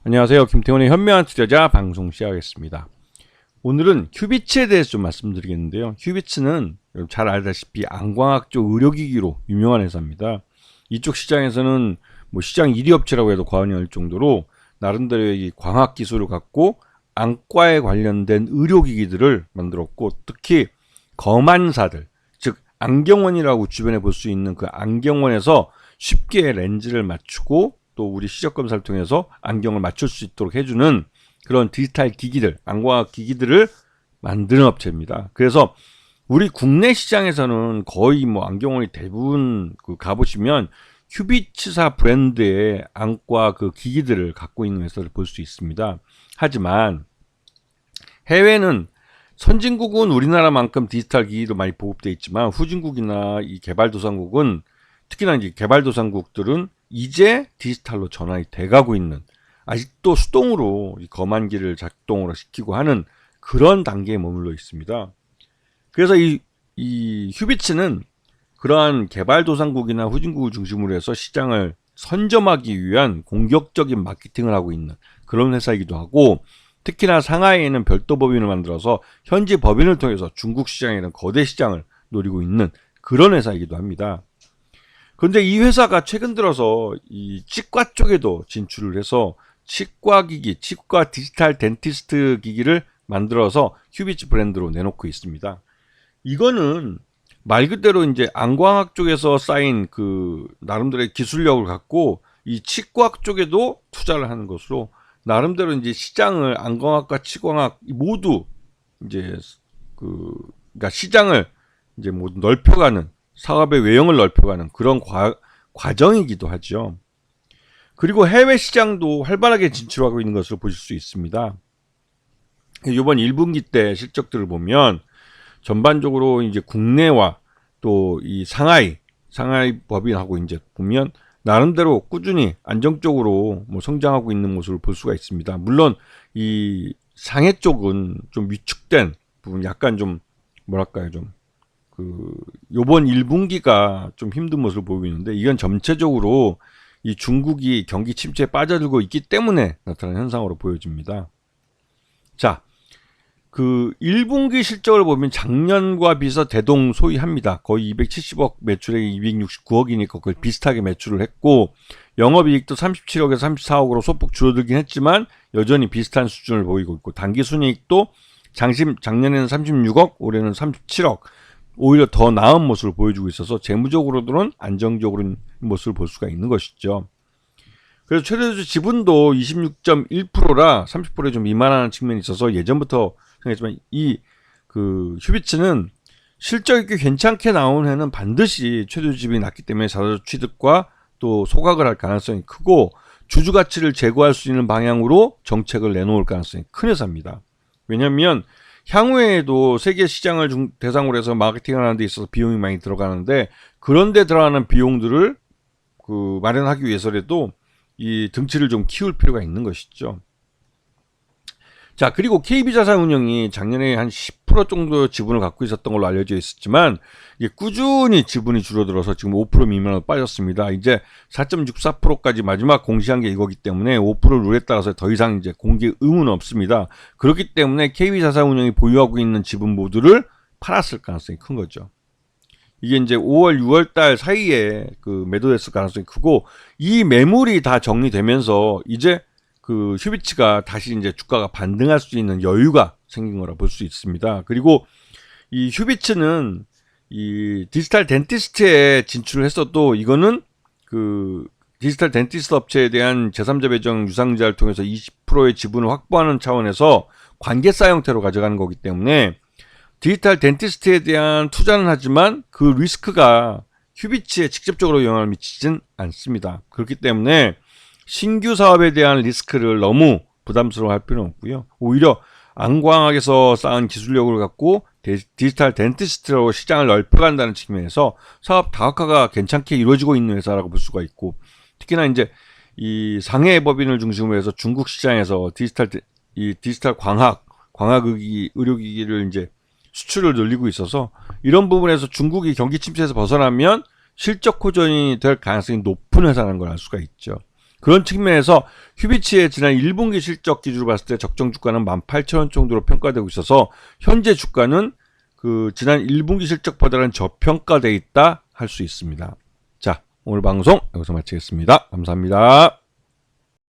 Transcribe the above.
안녕하세요. 김태훈의 현명한 투자자 방송 시작하겠습니다. 오늘은 큐비츠에 대해서 좀 말씀드리겠는데요. 큐비츠는 잘 알다시피 안광학 쪽 의료기기로 유명한 회사입니다. 이쪽 시장에서는 뭐 시장 1위 업체라고 해도 과언이 아닐 정도로 나름대로의 이 광학 기술을 갖고 안과에 관련된 의료기기들을 만들었고, 특히 검안사들, 즉 안경원이라고 주변에 볼 수 있는 그 안경원에서 쉽게 렌즈를 맞추고 또 우리 시력 검사를 통해서 안경을 맞출 수 있도록 해주는 그런 디지털 기기들, 안광학 기기들을 만드는 업체입니다. 그래서 우리 국내 시장에서는 거의 뭐 안경원이 대부분 가보시면 큐비츠사 브랜드의 안과 그 기기들을 갖고 있는 회사를 볼 수 있습니다. 하지만 해외는 선진국은 우리나라만큼 디지털 기기도 많이 보급되어 있지만 후진국이나 이 개발도상국은, 특히나 이제 개발도상국들은 이제 디지털로 전환이 돼가고 있는, 아직도 수동으로 이 검안기를 작동으로 시키고 하는 그런 단계에 머물러 있습니다. 그래서 이 휴비츠는 그러한 개발도상국이나 후진국을 중심으로 해서 시장을 선점하기 위한 공격적인 마케팅을 하고 있는 그런 회사이기도 하고, 특히나 상하이에는 별도 법인을 만들어서 현지 법인을 통해서 중국 시장에는 거대 시장을 노리고 있는 그런 회사이기도 합니다. 그런데 이 회사가 최근 들어서 이 치과 쪽에도 진출을 해서 치과 기기, 치과 디지털 덴티스트 기기를 만들어서 휴비츠 브랜드로 내놓고 있습니다. 이거는 말 그대로 이제 안광학 쪽에서 쌓인 그 나름대로의 기술력을 갖고 이 치과 쪽에도 투자를 하는 것으로, 나름대로 이제 시장을 안광학과 치광학 모두 이제 그러니까 시장을 이제 모두 넓혀가는, 사업의 외형을 넓혀가는 그런 과정이기도 하죠. 그리고 해외 시장도 활발하게 진출하고 있는 것으로 보실 수 있습니다. 이번 1분기 때 실적들을 보면 전반적으로 이제 국내와 또 이 상하이 법인하고 이제 보면 나름대로 꾸준히 안정적으로 뭐 성장하고 있는 모습을 볼 수가 있습니다. 물론 이 상해 쪽은 좀 위축된 부분, 약간 좀 뭐랄까요, 좀 요번 1분기가 좀 힘든 모습을 보이고 있는데, 이건 전체적으로 이 중국이 경기 침체에 빠져들고 있기 때문에 나타나는 현상으로 보여집니다. 자, 그 1분기 실적을 보면 작년과 비해서 대동소이합니다. 거의 270억 매출액이 269억이니까 거의 비슷하게 매출을 했고, 영업이익도 37억에서 34억으로 소폭 줄어들긴 했지만 여전히 비슷한 수준을 보이고 있고, 당기순이익도 작년에는 36억, 올해는 37억, 오히려 더 나은 모습을 보여주고 있어서 재무적으로는 안정적인 모습을 볼 수가 있는 것이죠. 그래서 최대주 지분도 26.1%라 30%에 좀 미만한 측면이 있어서 예전부터 생각했지만 이 휴비츠는 실적이 꽤 괜찮게 나온 해는 반드시 최대주 지분이 낮기 때문에 자사주 취득과 또 소각을 할 가능성이 크고, 주주 가치를 제고할 수 있는 방향으로 정책을 내놓을 가능성이 큰 회사입니다. 왜냐하면 향후에도 세계 시장을 대상으로 해서 마케팅을 하는 데 있어서 비용이 많이 들어가는데, 그런 데 들어가는 비용들을 마련하기 위해서라도 이 등치를 좀 키울 필요가 있는 것이죠. 자, 그리고 KB자산운용이 작년에 한 10% 정도 지분을 갖고 있었던 걸로 알려져 있었지만, 이게 꾸준히 지분이 줄어들어서 지금 5% 미만으로 빠졌습니다. 이제 4.64%까지 마지막 공시한 게 이거기 때문에 5% 룰에 따라서 더 이상 이제 공개 의무는 없습니다. 그렇기 때문에 KB자산운용이 보유하고 있는 지분 모두를 팔았을 가능성이 큰 거죠. 이게 이제 5월, 6월 달 사이에 매도됐을 가능성이 크고, 이 매물이 다 정리되면서 이제 휴비츠가 다시 이제 주가가 반등할 수 있는 여유가 생긴 거라 볼 수 있습니다. 그리고 이 휴비츠는 이 디지털 덴티스트에 진출을 했어도, 이거는 디지털 덴티스트 업체에 대한 제3자 배정 유상자를 통해서 20%의 지분을 확보하는 차원에서 관계사 형태로 가져가는 거기 때문에 디지털 덴티스트에 대한 투자는 하지만 그 리스크가 휴비츠에 직접적으로 영향을 미치진 않습니다. 그렇기 때문에 신규 사업에 대한 리스크를 너무 부담스러워할 필요는 없고요. 오히려 안광학에서 쌓은 기술력을 갖고 디지털 덴티스트로 시장을 넓혀간다는 측면에서 사업 다각화가 괜찮게 이루어지고 있는 회사라고 볼 수가 있고, 특히나 이제 이 상해 법인을 중심으로 해서 중국 시장에서 디지털 의료기기를 이제 수출을 늘리고 있어서, 이런 부분에서 중국이 경기 침체에서 벗어나면 실적 호전이 될 가능성이 높은 회사라는 걸 알 수가 있죠. 그런 측면에서 휴비츠의 지난 1분기 실적 기준으로 봤을 때 적정 주가는 18,000원 정도로 평가되고 있어서 현재 주가는 그 지난 1분기 실적보다는 저평가돼 있다 할 수 있습니다. 자, 오늘 방송 여기서 마치겠습니다. 감사합니다.